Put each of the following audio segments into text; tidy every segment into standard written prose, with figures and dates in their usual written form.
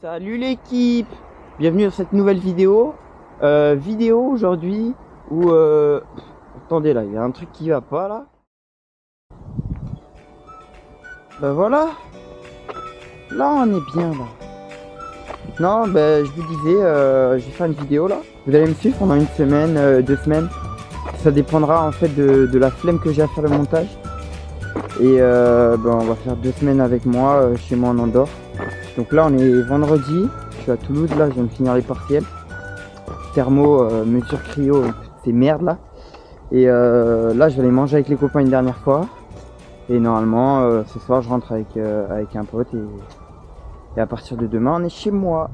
Salut l'équipe, bienvenue dans cette nouvelle vidéo. Vidéo aujourd'hui où attendez là, il y a un truc qui va pas là. Ben voilà, là on est bien là. Non, ben je vous disais, je vais faire une vidéo là. Vous allez me suivre pendant une semaine, 2 semaines. Ça dépendra en fait de la flemme que j'ai à faire le montage. Et ben on va faire 2 semaines avec moi chez moi en Andorre. Donc là on est vendredi, je suis à Toulouse, là je viens de finir les partiels. Thermo, mesure cryo, c'est merde là. Et là je vais aller manger avec les copains une dernière fois. Et normalement ce soir je rentre avec un pote et à partir de demain on est chez moi.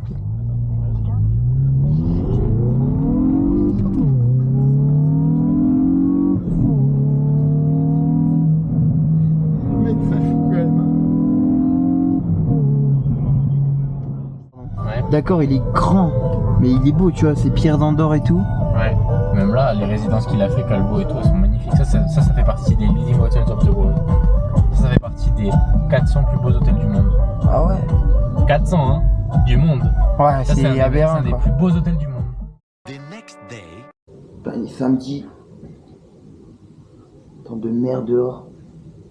D'accord, il est grand, mais il est beau, tu vois, c'est pierres d'Andorre et tout. Ouais, même là, les résidences qu'il a fait, Calbo et tout, elles sont magnifiques. Ça fait partie des leading hotels of the world. Ça fait partie des 400 plus beaux hôtels du monde. Ah ouais? 400, hein, du monde. Ouais, c'est aberrant. C'est un des plus beaux hôtels du monde. Ben, il est samedi. Temps de merde dehors.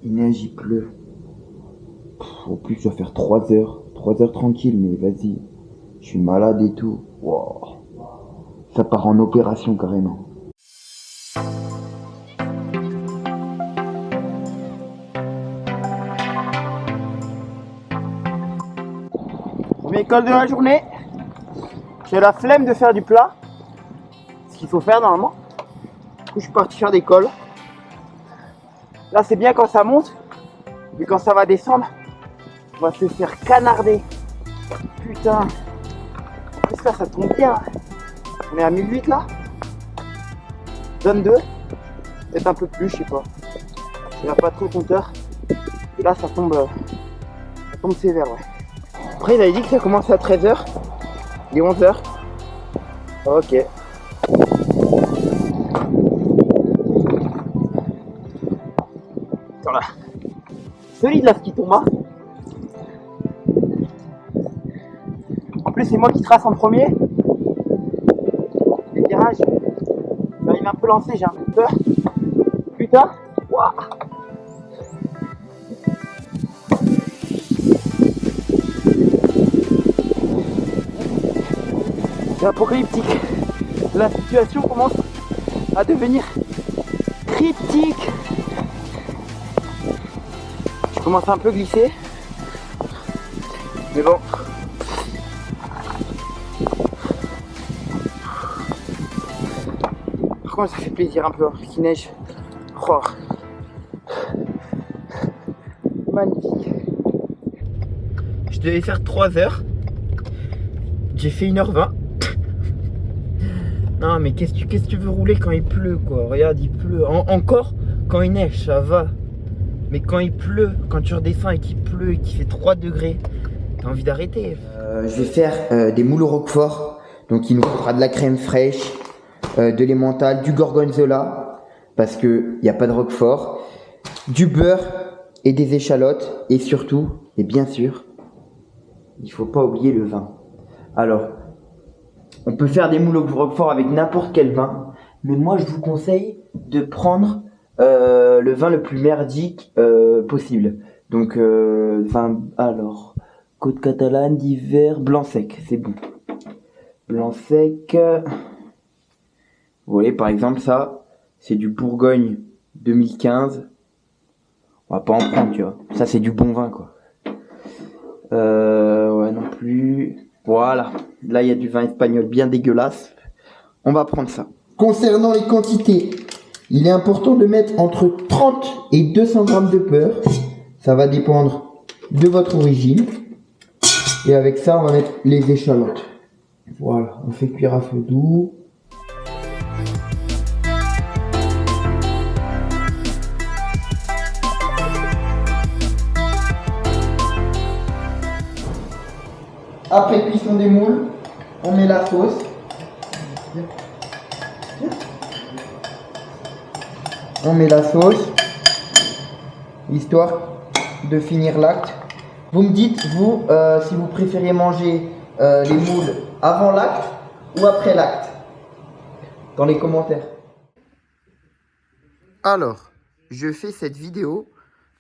Il neige, il pleut. Au plus, je dois faire 3 heures. 3 heures tranquille, mais vas-y. Je suis malade et tout. Wow. Ça part en opération carrément. Première colle de la journée. J'ai la flemme de faire du plat. Ce qu'il faut faire normalement. Du coup, je suis parti faire des colles. Là, c'est bien quand ça monte. Mais quand ça va descendre, on va se faire canarder. Putain. J'espère que ça tombe bien. On est à 1008 là. Zone 2. Peut-être un peu plus, je sais pas. Il n'y a pas trop de compteur. Et là ça tombe sévère, ouais. Après il avait dit que ça commençait à 13h. Il est 11h. Ok. Voilà. Solide là ce qui tombe, hein. En plus c'est moi qui trace en premier. Les virages, j'arrive un peu lancé, j'ai un peu peur. Putain, waouh. C'est apocalyptique. La situation commence à devenir critique. Je commence à un peu glisser. Mais bon. Par contre ça fait plaisir un peu qu'il neige. Oh. Magnifique. Je devais faire 3 heures. J'ai fait 1h20. Non mais qu'est-ce que tu veux rouler quand il pleut quoi? Regarde il pleut. Encore quand il neige ça va. Mais quand il pleut, quand tu redescends et qu'il pleut et qu'il fait 3 degrés, t'as envie d'arrêter. Je vais faire des moules au roquefort. Donc il nous faudra de la crème fraîche. De l'emmental, du gorgonzola parce que y a pas de roquefort, du beurre et des échalotes et surtout et bien sûr il faut pas oublier le vin. Alors on peut faire des moules au roquefort avec n'importe quel vin, mais moi je vous conseille de prendre le vin le plus merdique possible. Donc vin, alors Côte Catalane d'hiver, blanc sec, c'est bon. Blanc sec. Vous voyez, par exemple, ça, c'est du Bourgogne 2015. On va pas en prendre, tu vois. Ça, c'est du bon vin, quoi. Ouais, non plus. Voilà. Là, il y a du vin espagnol bien dégueulasse. On va prendre ça. Concernant les quantités, il est important de mettre entre 30 et 200 grammes de beurre. Ça va dépendre de votre origine. Et avec ça, on va mettre les échalotes. Voilà. On fait cuire à feu doux. Après cuisson des moules, on met la sauce. On met la sauce, histoire de finir l'acte. Vous me dites, vous, si vous préférez manger les moules avant l'acte ou après l'acte? Dans les commentaires. Alors, je fais cette vidéo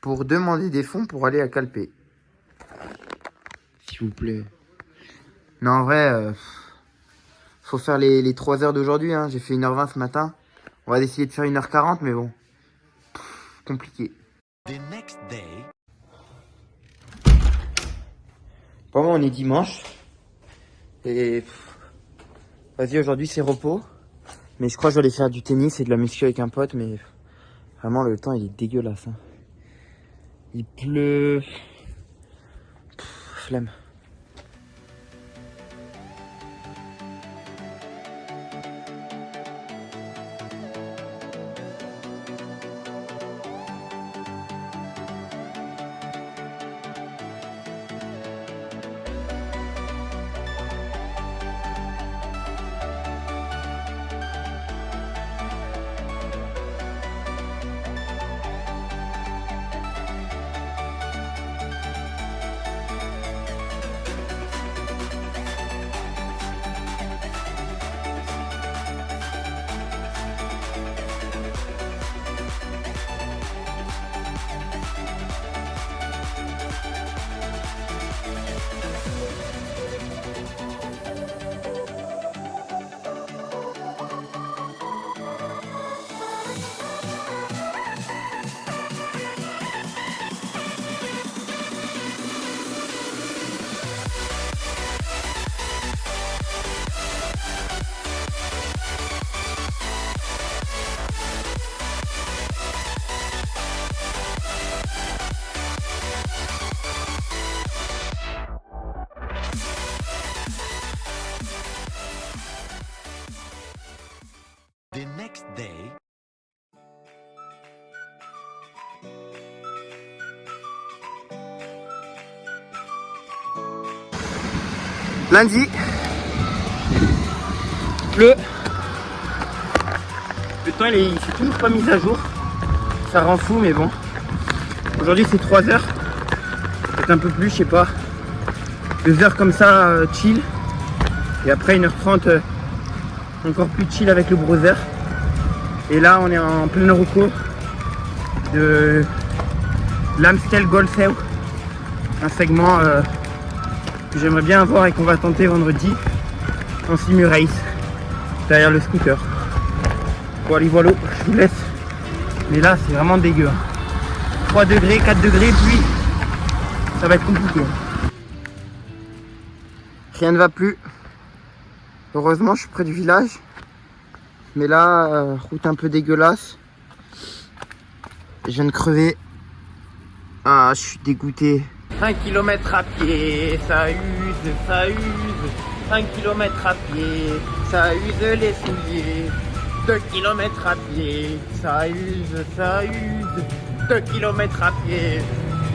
pour demander des fonds pour aller à Calpé. S'il vous plaît. Non, en vrai, faut faire les 3 heures d'aujourd'hui. Hein. J'ai fait 1h20 ce matin. On va essayer de faire 1h40, mais bon. Compliqué. Bon, on est dimanche. Et vas-y, aujourd'hui c'est repos. Mais je crois que je vais aller faire du tennis et de la muscu avec un pote. Mais vraiment, le temps il est dégueulasse. Hein. Il pleut. Flemme. Lundi, pleut. Le temps il s'est toujours pas mis à jour. Ça rend fou, mais bon. Aujourd'hui c'est 3 heures. Peut-être un peu plus, je sais pas. 2 heures comme ça, chill. Et après 1h30, encore plus chill avec le browser. Et là on est en plein recours de l'Amstel Gold Sail. Un segment que j'aimerais bien avoir et qu'on va tenter vendredi en simu-race derrière le scooter. Bon allez voilà, je vous laisse. Mais là c'est vraiment dégueu. 3 degrés, 4 degrés, puis ça va être compliqué. Rien ne va plus. Heureusement je suis près du village. Mais là, route un peu dégueulasse. Je viens de crever. Ah, je suis dégoûté. 5 km à pied, ça use, ça use. 5 km à pied, ça use les souliers. 2 km à pied, ça use, ça use. 2 km à pied,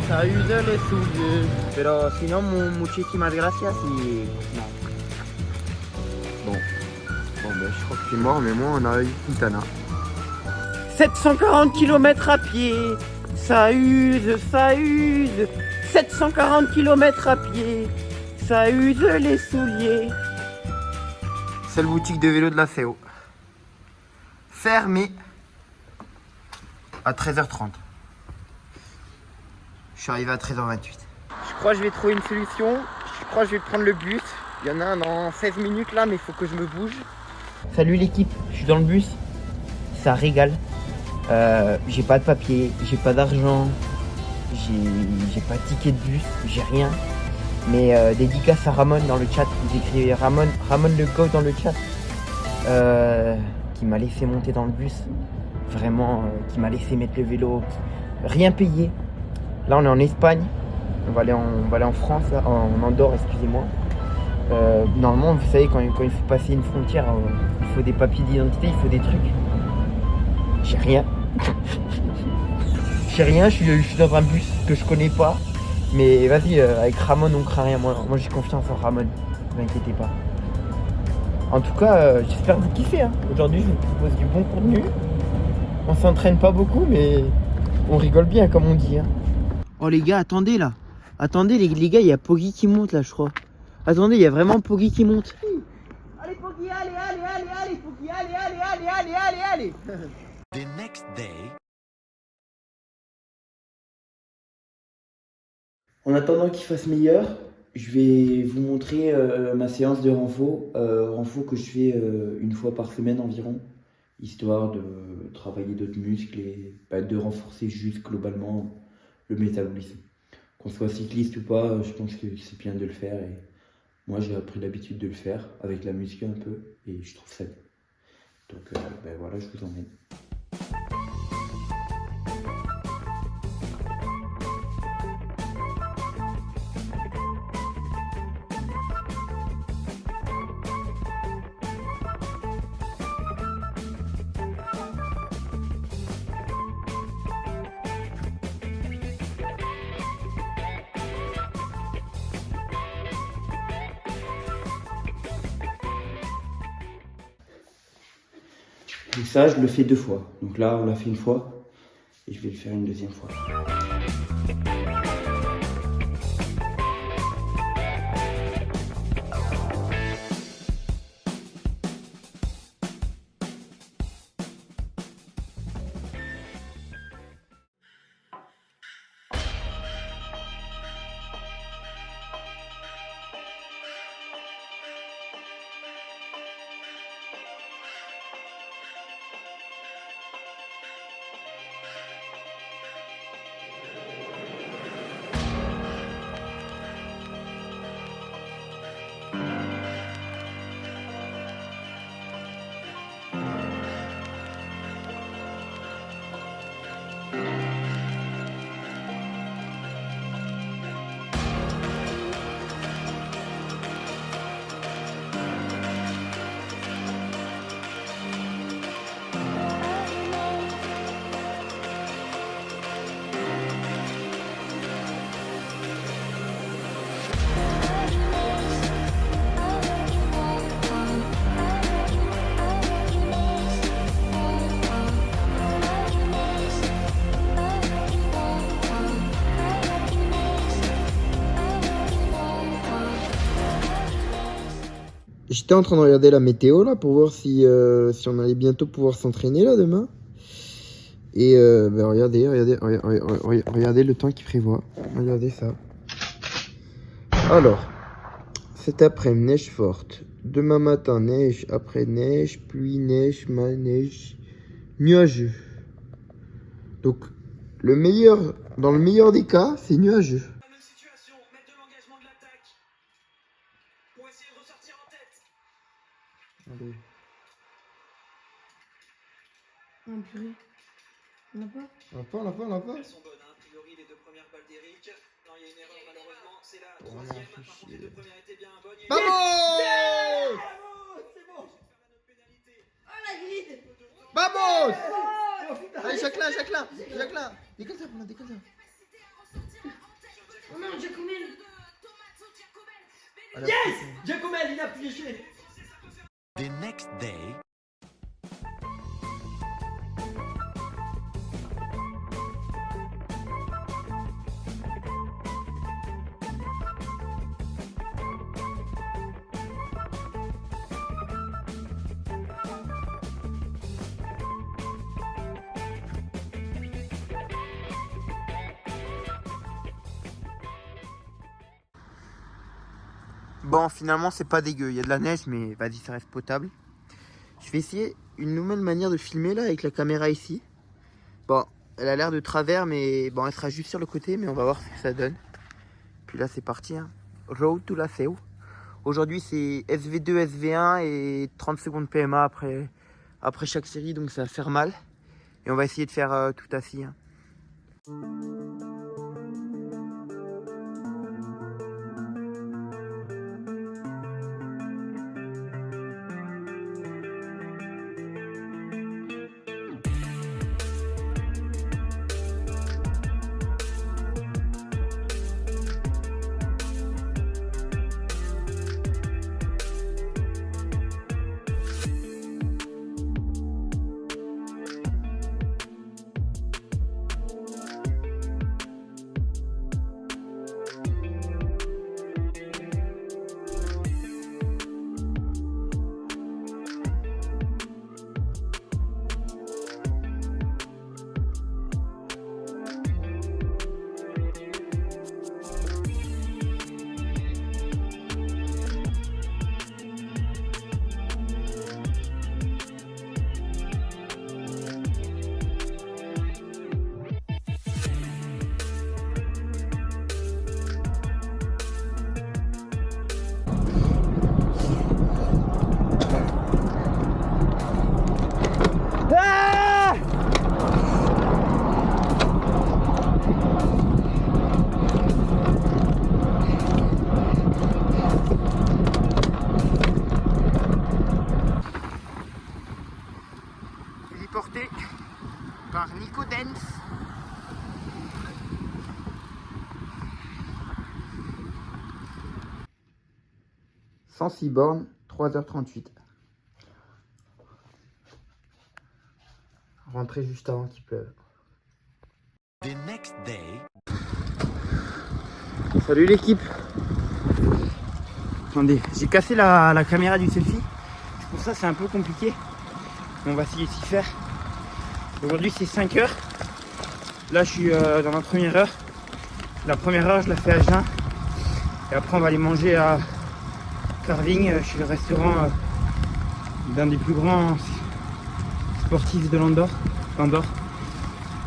ça use les souliers. Pero sinon, muchísimas gracias y... Non. Bon, ben, je crois que je suis mort, mais moi, on a eu Quintana. 740 km à pied, ça use, ça use. 740 km à pied, ça use les souliers. Seule boutique de vélo de la CO. Fermée à 13h30. Je suis arrivé à 13h28. Je crois que je vais trouver une solution. Je crois que je vais prendre le bus. Il y en a un dans 16 minutes là, mais il faut que je me bouge. Salut l'équipe, je suis dans le bus. Ça régale. J'ai pas de papier, j'ai pas d'argent. J'ai pas de ticket de bus, j'ai rien. Mais dédicace à Ramon dans le chat. Vous écrivez Ramon le go dans le chat. Qui m'a laissé monter dans le bus. Vraiment, qui m'a laissé mettre le vélo. Rien payé. Là on est en Espagne. On va aller en France, là, en Andorre, excusez-moi. Normalement, vous savez, quand il faut passer une frontière, il faut des papiers d'identité, il faut des trucs. J'ai rien. J'ai rien, je suis dans un bus que je connais pas. Mais vas-y, avec Ramon, on craint rien. Moi j'ai confiance en Ramon. Ne vous inquiétez pas. En tout cas, j'espère que vous kiffez. Hein. Aujourd'hui, je vous propose du bon contenu. On s'entraîne pas beaucoup, mais on rigole bien, comme on dit. Hein. Oh les gars, attendez là. Attendez les gars, il y a Poggy qui monte là, je crois. Attendez, il y a vraiment Poggy qui monte. Allez Poggy, allez, Poggy, allez. The next day. En attendant qu'il fasse meilleur, je vais vous montrer ma séance de renfo que je fais une fois par semaine environ, histoire de travailler d'autres muscles et de renforcer juste globalement le métabolisme. Qu'on soit cycliste ou pas, je pense que c'est bien de le faire et moi j'ai pris l'habitude de le faire avec la muscu un peu et je trouve ça bien. Donc voilà, je vous emmène. Et ça, je le fais 2 fois. Donc là, on l'a fait une fois et je vais le faire une deuxième fois. J'étais en train de regarder la météo là pour voir si on allait bientôt pouvoir s'entraîner là demain. Et regardez le temps qu'il prévoit. Regardez ça. Alors, cet après-midi, neige forte. Demain matin, neige, après neige, pluie, neige, mal, neige, nuageux. Donc, dans le meilleur des cas, c'est nuageux. Situation, mettre de l'engagement de l'attaque pour essayer de ressortir en tête. Allez. Oh purée. On n'a pas? On l'a pas. Elles sont bonnes, hein. A priori, les 2 premières balles d'Eric. Non, il y a une erreur malheureusement. C'est la Oh, 3e. non, Par fait contre, chier. les 2 premières étaient bien bonnes. Il y a Vamos! c'est bon. Notre pénalité. Oh la grille! Vamos! Allez, Jacqueline. Décolle ça. Oh non, Giacomel! Yes! Giacomel, il a piégé. The next day. Bon, finalement, c'est pas dégueu. Il y a de la neige, mais vas-y, ça reste potable. Je vais essayer une nouvelle manière de filmer là avec la caméra ici. Bon, elle a l'air de travers, mais bon, elle sera juste sur le côté, mais on va voir ce que ça donne. Puis là, c'est parti. Hein. Road to la Seu. Aujourd'hui, c'est SV2, SV1 et 30 secondes PMA après chaque série, donc ça va faire mal. Et on va essayer de faire tout assis. Hein. 106 bornes, 3h38. Rentrée juste avant qu'il pleuve. The next day. Salut l'équipe. Attendez, j'ai cassé la caméra du selfie. Pour ça c'est un peu compliqué. On va essayer de s'y faire. Aujourd'hui c'est 5h. Là je suis dans ma première heure. La première heure je la fais à jeun. Et après on va aller manger à Carving, chez le restaurant d'un des plus grands sportifs de l'Andorre.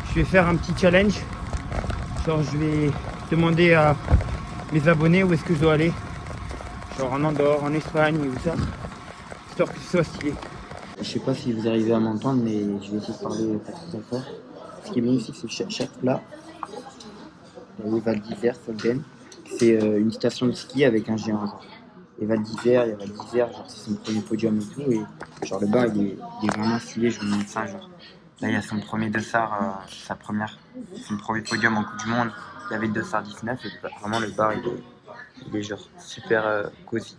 Je vais faire un petit challenge. Genre je vais demander à mes abonnés où est-ce que je dois aller. Genre en Andorre, en Espagne ou ça. Histoire que ce soit stylé. Je sais pas si vous arrivez à m'entendre, mais je vais essayer de parler pas tout à fait. Ce qui est magnifique, c'est que chaque plat, le Val d'Isère, Solden, c'est une station de ski avec un géant. Genre. Et Val d'Isère, genre c'est son premier podium et tout. Et genre le bar il est vraiment stylé, je vous montre ça. Genre. Là il y a son premier dossard, son premier podium en Coupe du Monde. Il y avait le dossard 19 et vraiment le bar il est genre super cosy.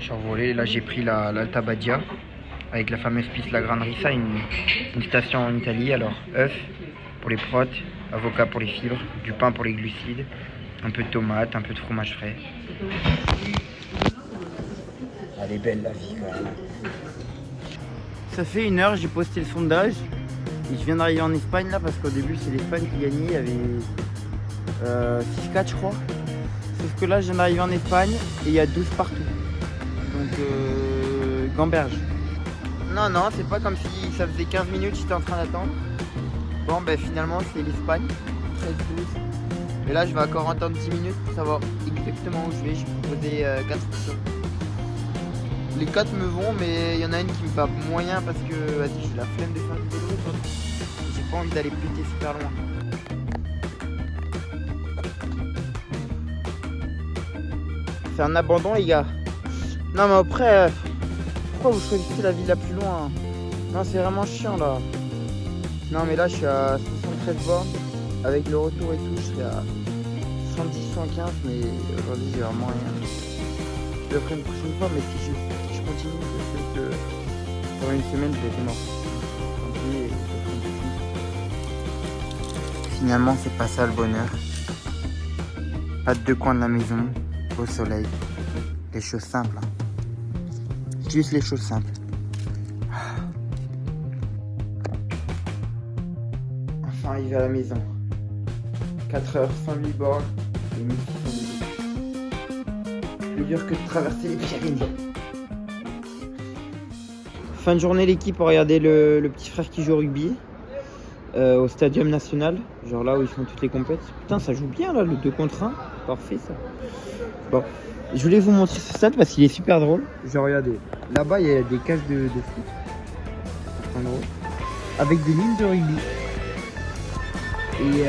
Je suis envolé, là j'ai pris l'Alta Badia avec la fameuse piste La Grande Rissa, une station en Italie. Alors œufs pour les protes, avocat pour les fibres, du pain pour les glucides, un peu de tomate, un peu de fromage frais. Elle est belle la vie quand même. Ça fait 1 heure, j'ai posté le sondage et je viens d'arriver en Espagne là parce qu'au début c'est l'Espagne qui gagnait, il y avait 6-4 je crois. Sauf que là je viens d'arriver en Espagne et il y a 12 partout. Donc gamberge. Non, c'est pas comme si ça faisait 15 minutes j'étais en train d'attendre. Bon ben finalement c'est l'Espagne, 13-12. Et là je vais encore attendre 10 minutes pour savoir exactement où je vais. J'ai proposé 4 options. Les 4 me vont, mais il y en a une qui me va moyen parce que vas-y j'ai la flemme de faire du vélo. J'ai pas envie d'aller péter super loin. C'est un abandon les gars. Non mais après, pourquoi vous choisissez la ville la plus loin? Non c'est vraiment chiant là. Non mais là je suis à 73 bornes. Avec le retour et tout je serai à 110, 115, mais aujourd'hui j'ai vraiment rien. Je le ferai une prochaine fois, mais si je continue, je sais que pendant une semaine je vais être mort. Finalement c'est pas ça le bonheur. Pas de deux coins de la maison, au soleil. Les choses simples. Hein. Juste les choses simples. Enfin arrivé à la maison. 4h, 108 bornes et 1600 minutes. Plus dur que de traverser les Pyrénées. Fin de journée, l'équipe a regardé le petit frère qui joue au rugby au Stadium National, genre là où ils font toutes les compétitions. Putain, ça joue bien là, le 2 contre 1. Parfait ça. Bon, je voulais vous montrer ce stade parce qu'il est super drôle. Genre regardez, là-bas il y a des cages de foot. C'est drôle. Avec des lignes de rugby. Et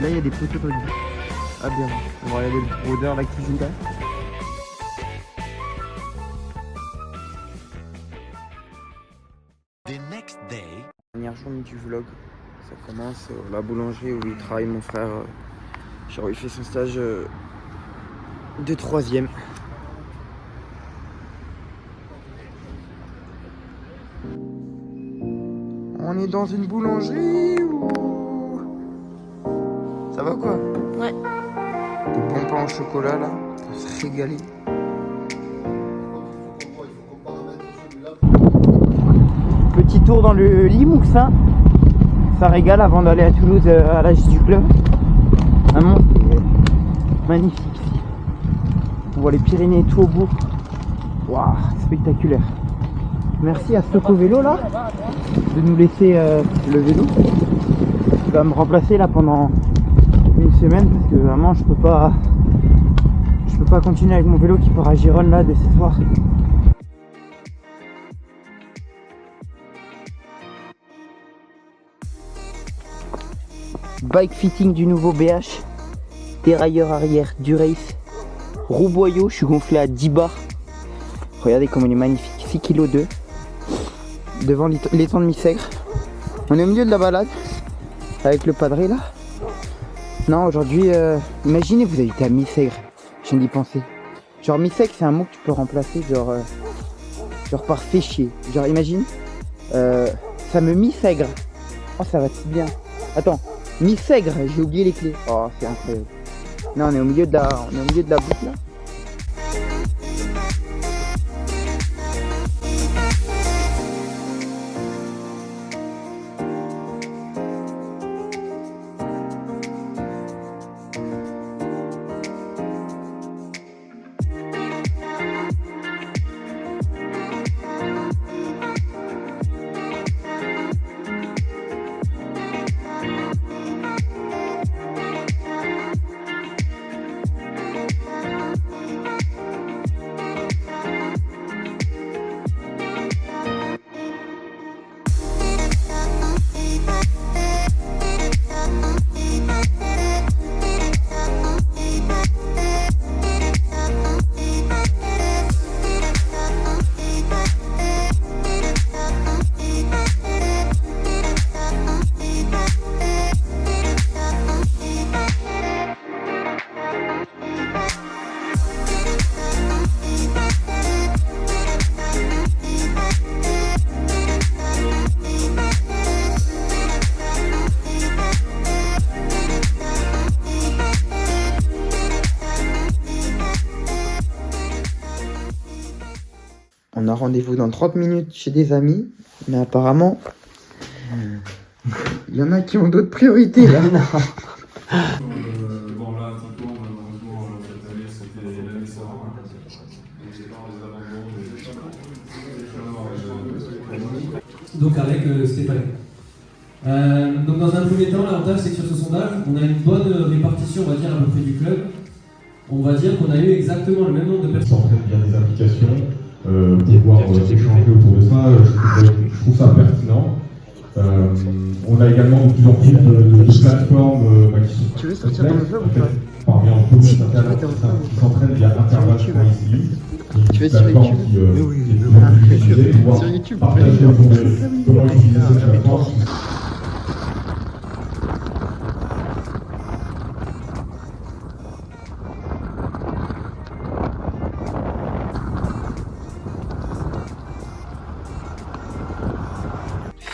là il y a des poteaux de rugby. Ah bien, on va regarder le brodeur là qui joue là. The next day. Dernière journée du vlog, ça commence la boulangerie où il travaille mon frère. Genre il fait son stage de 3e. On est dans une boulangerie ou... Ça va quoi? Ouais. Des bons pains au chocolat là, on va se régaler. Petit tour dans le Limousin. Ça régale avant d'aller à Toulouse à l'âge du club. Vraiment c'est magnifique ici. On voit les Pyrénées tout au bout. Waouh, spectaculaire. Merci à Stoco Vélo là de nous laisser le vélo. Il va me remplacer là pendant une semaine parce que vraiment je peux pas continuer avec mon vélo qui part à Gérone là dès ce soir. Bike fitting du nouveau BH, dérailleur arrière du race, roue boyau, je suis gonflé à 10 bars. Regardez comme il est magnifique, 6 kg 2 devant l'étang de Missègre. On est au milieu de la balade avec le padré là. Non, aujourd'hui, imaginez vous avez été à mi-sègre. Je viens d'y penser. Genre mi-sègre, c'est un mot que tu peux remplacer, genre par fait chier. Genre imagine, ça me mi-sègre. Oh, ça va si bien. Attends, mi-sègre, j'ai oublié les clés. Oh, c'est incroyable. Non, on est au milieu de la boucle là. On a rendez-vous dans 30 minutes chez des amis, mais apparemment, il y en a qui ont d'autres priorités là. Bon là, typiquement, malheureusement, cette année, c'était l'année sans donc c'est pas les abandons. Donc avec Stéphane. Donc dans un premier temps, l'avantage c'est que sur ce sondage, on a une bonne répartition, on va dire, à peu près du club. On va dire qu'on a eu exactement le même nombre de personnes. En fait, il y a des applications, pouvoir échanger autour de ça, je trouve ça pertinent. On a également de plus en plus de plateformes qui sont Tu veux sortir dans le vlog ou pas? parmi en commun, qui s'entraînent via Internet ici. Tu veux sur YouTube? Sur YouTube. Partager comment utiliser cette plateforme.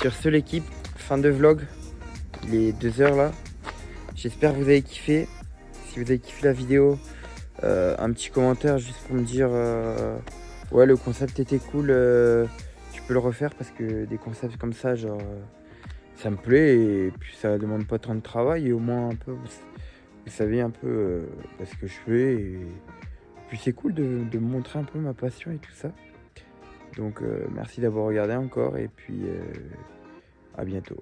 Sur ce l'équipe, fin de vlog, il est 2h là. J'espère que vous avez kiffé. Si vous avez kiffé la vidéo, un petit commentaire juste pour me dire ouais, le concept était cool, tu peux le refaire, parce que des concepts comme ça, genre ça me plaît, et puis ça demande pas tant de travail, et au moins un peu vous savez un peu ce que je fais, et puis c'est cool de montrer un peu ma passion et tout ça. Donc merci d'avoir regardé encore, et puis à bientôt.